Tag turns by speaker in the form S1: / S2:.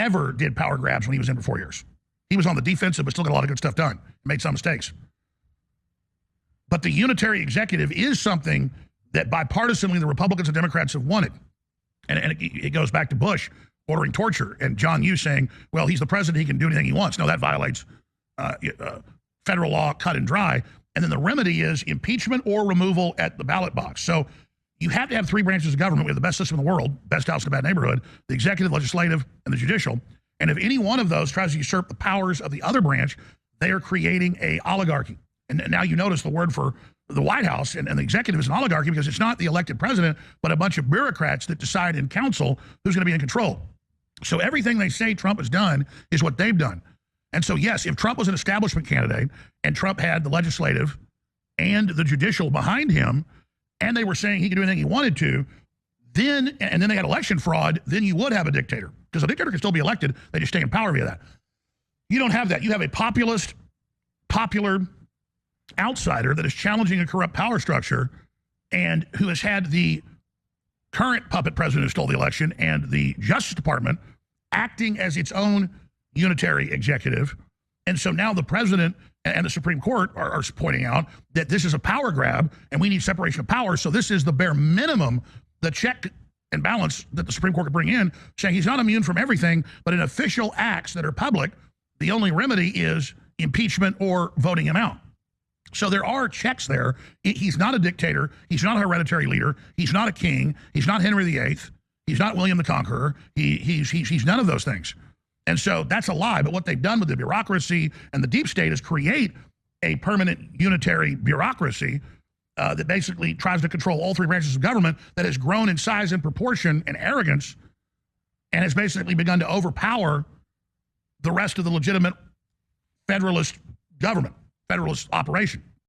S1: ever did power grabs when he was in for 4 years. He was on the defensive, but still got a lot of good stuff done. Made some mistakes. But the unitary executive is something that bipartisanly the Republicans and Democrats have wanted. And it goes back to Bush ordering torture and John Yoo saying, well, he's the president, he can do anything he wants. No, that violates federal law, cut and dry. And then the remedy is impeachment or removal at the ballot box. So you have to have three branches of government. We have the best system in the world, best house in a bad neighborhood, the executive, legislative, and the judicial. And if any one of those tries to usurp the powers of the other branch, they are creating a oligarchy. And now you notice the word for the White House and the executive is an oligarchy because it's not the elected president, but a bunch of bureaucrats that decide in council who's going to be in control. So everything they say Trump has done is what they've done. And so, yes, if Trump was an establishment candidate and Trump had the legislative and the judicial behind him, and they were saying he could do anything he wanted to, then they had election fraud, then you would have a dictator. Because a dictator can still be elected, they just stay in power via that. You don't have that. You have a populist, popular outsider that is challenging a corrupt power structure and who has had the current puppet president who stole the election and the Justice Department acting as its own unitary executive. And so now the president and the Supreme Court are pointing out that this is a power grab and we need separation of powers. So this is the bare minimum, the check and balance that the Supreme Court could bring in, saying he's not immune from everything, but in official acts that are public, the only remedy is impeachment or voting him out. So there are checks there. He's not a dictator. He's not a hereditary leader. He's not a king. He's not Henry VIII. He's not William the Conqueror. He's none of those things. And so that's a lie. But what they've done with the bureaucracy and the deep state is create a permanent unitary bureaucracy that basically tries to control all three branches of government that has grown in size and proportion and arrogance and has basically begun to overpower the rest of the legitimate federalist government, federalist operation.